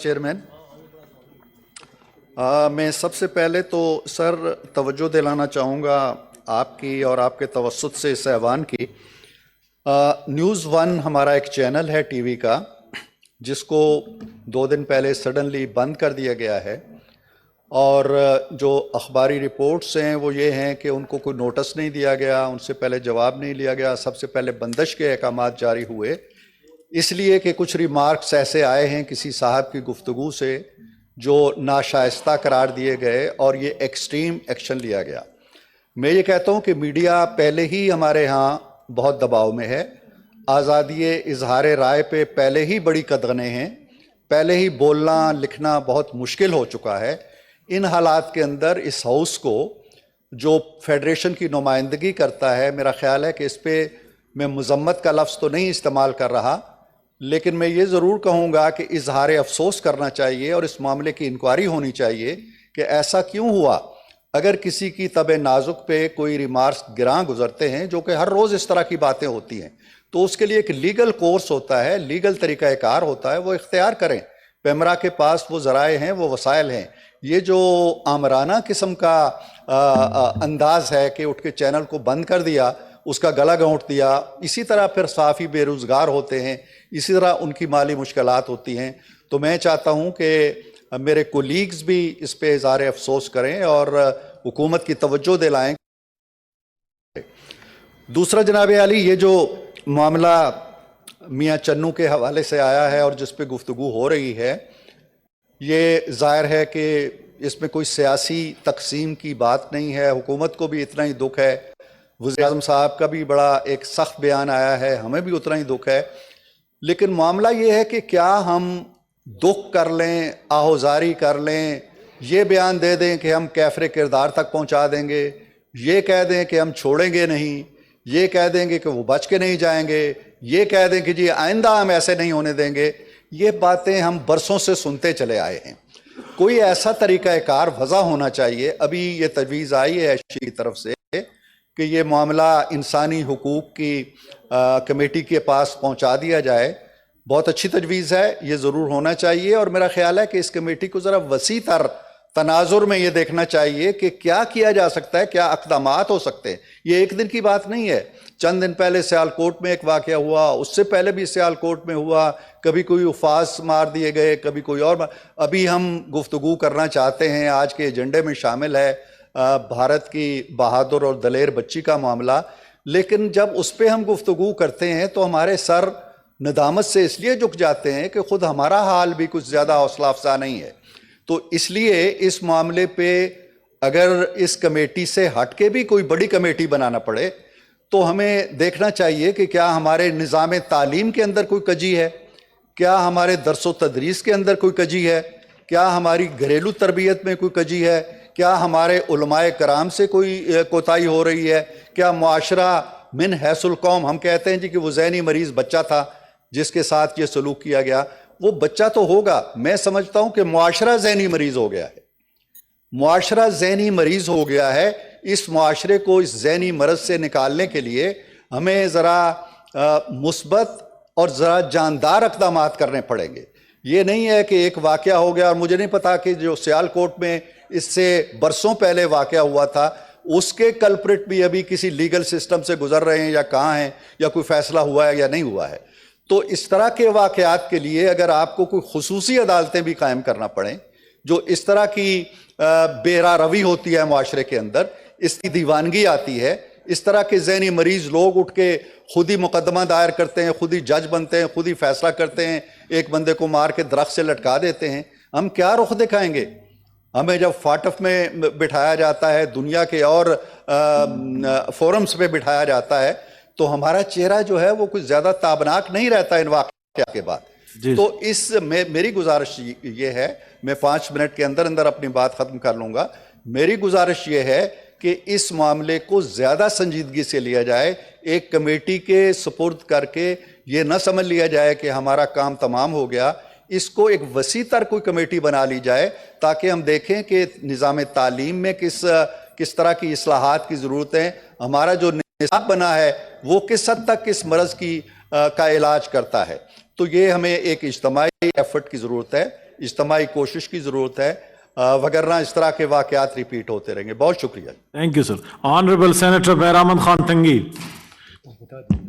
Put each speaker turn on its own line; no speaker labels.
Chairman, मैं सबसे पहले तो सर तवज्जो दिलाना चाहूँगा आपकी और आपके तवस्सुत से इस ऐवान की। न्यूज़ वन हमारा एक चैनल है टीवी का, जिसको 2 दिन पहले सडनली बंद कर दिया गया है, और जो अखबारी रिपोर्ट्स हैं वो ये हैं कि उनको कोई नोटिस नहीं दिया गया, उनसे पहले जवाब नहीं लिया गया, सबसे पहले बंदिश के अहकामात जारी हुए, इसलिए कि कुछ रिमार्क्स ऐसे आए हैं किसी साहब की गुफ्तगू से जो नाशाइस्ता करार दिए गए और ये एक्सट्रीम एक्शन लिया गया। मैं ये कहता हूँ कि मीडिया पहले ही हमारे यहाँ बहुत दबाव में है, आज़ादी इजहार राय पे पहले ही बड़ी कदगने हैं, पहले ही बोलना लिखना बहुत मुश्किल हो चुका है। इन हालात के अंदर इस हाउस को जो फेडरेशन की नुमाइंदगी करता है, मेरा ख्याल है कि इस पर मैं मजम्मत का लफ्ज़ तो नहीं इस्तेमाल कर रहा, लेकिन मैं ये ज़रूर कहूँगा कि इजहार अफसोस करना चाहिए और इस मामले की इंक्वायरी होनी चाहिए कि ऐसा क्यों हुआ। अगर किसी की तब नाजुक पे कोई रिमार्क्स गिरां गुजरते हैं, जो कि हर रोज़ इस तरह की बातें होती हैं, तो उसके लिए एक लीगल कोर्स होता है, लीगल तरीक़ाकार होता है, वो इख्तियार करें। पेमरा के पास वो ज़राए हैं, वो वसाइल हैं। ये जो आमराना किस्म का अंदाज़ है कि उठ के चैनल को बंद कर दिया, उसका गला घोंट दिया, इसी तरह फिर साफ़ी बेरोज़गार होते हैं, इसी तरह उनकी माली मुश्किलात होती हैं। तो मैं चाहता हूँ कि मेरे कोलीग्स भी इस पे इज़हार अफसोस करें और हुकूमत की तवज्जो दिलाएं। दूसरा जनाब आली, ये जो मामला मियाँ चन्नू के हवाले से आया है और जिस पे गुफ्तगू हो रही है, ये ज़ाहिर है कि इसमें कोई सियासी तकसीम की बात नहीं है। हुकूमत को भी इतना ही दुख है, वज़ीर-ए-आज़म साहब का भी बड़ा एक सख्त बयान आया है, हमें भी उतना ही दुख है। लेकिन मामला ये है कि क्या हम दुख कर लें, आहोजारी कर लें, ये बयान दे दें कि हम कैफरे किरदार तक पहुंचा देंगे, ये कह दें कि हम छोड़ेंगे नहीं, ये कह देंगे कि वो बच के नहीं जाएंगे, ये कह दें कि जी आइंदा हम ऐसे नहीं होने देंगे। ये बातें हम बरसों से सुनते चले आए हैं। कोई ऐसा तरीक़ाकार वज़ा होना चाहिए। अभी ये तजवीज़ आई है एशि की तरफ से कि ये मामला इंसानी हुकूक की कमेटी के पास पहुंचा दिया जाए। बहुत अच्छी तजवीज़ है, ये ज़रूर होना चाहिए, और मेरा ख्याल है कि इस कमेटी को ज़रा वसी तर तनाजुर में ये देखना चाहिए कि क्या किया जा सकता है, क्या इक़दामात हो सकते हैं। ये एक दिन की बात नहीं है। चंद दिन पहले सियालकोट में एक वाक़या हुआ, उससे पहले भी सियालकोट में हुआ, कभी कोई उफास मार दिए गए, कभी कोई और। अभी हम गुफ्तगू करना चाहते हैं, आज के एजेंडे में शामिल है भारत की बहादुर और दलेर बच्ची का मामला। लेकिन जब उस पर हम गुफ्तगू करते हैं तो हमारे सर नदामत से इसलिए झुक जाते हैं कि ख़ुद हमारा हाल भी कुछ ज़्यादा हौसला अफजा नहीं है। तो इसलिए इस मामले पे अगर इस कमेटी से हट के भी कोई बड़ी कमेटी बनाना पड़े, तो हमें देखना चाहिए कि क्या हमारे निज़ाम तालीम के अंदर कोई कजी है, क्या हमारे दरसो तदरीस के अंदर कोई कजी है, क्या हमारी घरेलू तरबियत में कोई कजी है, क्या हमारे उलमाए कराम से कोई कोताही हो रही है, क्या मुआशरा मिन हैसुल कौम, हम कहते हैं जी कि वो ज़हनी मरीज़ बच्चा था जिसके साथ ये सलूक किया गया, वो बच्चा तो होगा। मैं समझता हूँ कि मुआशरा ज़हनी मरीज़ हो गया है, मुआशरा ज़हनी मरीज़ हो गया है। इस मुआशरे को इस ज़हनी मरज़ से निकालने के लिए हमें ज़रा मुस्बत और ज़रा जानदार इक़दामात करने पड़ेंगे। ये नहीं है कि एक वाक़या हो गया, और मुझे नहीं पता कि जो सियालकोट में इससे बरसों पहले वाक़या हुआ था, उसके कल्प्रिट भी अभी किसी लीगल सिस्टम से गुजर रहे हैं या कहाँ हैं, या कोई फ़ैसला हुआ है या नहीं हुआ है। तो इस तरह के वाक़यात के लिए अगर आपको कोई खुसूसी अदालतें भी कायम करना पड़ें, जो इस तरह की बेरा रवी होती है माशरे के अंदर, इसकी दीवानगी आती है, इस तरह के ज़हनी मरीज़ लोग उठ के खुद ही मुकदमा दायर करते हैं, खुद ही जज बनते हैं, खुद ही फैसला करते हैं, एक बंदे को मार के दरख्त से लटका देते हैं, हम क्या रुख दिखाएंगे? हमें जब फाटफ में बिठाया जाता है, दुनिया के और फोरम्स पे बिठाया जाता है, तो हमारा चेहरा जो है वो कुछ ज़्यादा ताबनाक नहीं रहता इन वाक़या के बाद। तो इस मेरी गुजारिश ये है, मैं 5 मिनट के अंदर अंदर अपनी बात ख़त्म कर लूँगा। मेरी गुजारिश ये है कि इस मामले को ज़्यादा संजीदगी से लिया जाए, एक कमेटी के सुपुर्द करके ये न समझ लिया जाए कि हमारा काम तमाम हो गया। इसको एक वसी तर कोई कमेटी बना ली जाए, ताकि हम देखें कि निज़ाम तालीम में किस तरह की इस्लाहात की ज़रूरत है, हमारा जो निज़ाम बना है वो किस हद तक इस मरज़ का इलाज करता है। तो ये हमें एक इज्तमाई एफर्ट की ज़रूरत है। اجتماعی کوشش کی ضرورت ہے، وگرنہ اس طرح کے واقعات ریپیٹ ہوتے رہیں گے. بہت شکریہ.
Thank you, sir. Honorable Senator Bair Ahmad Khan Tangi.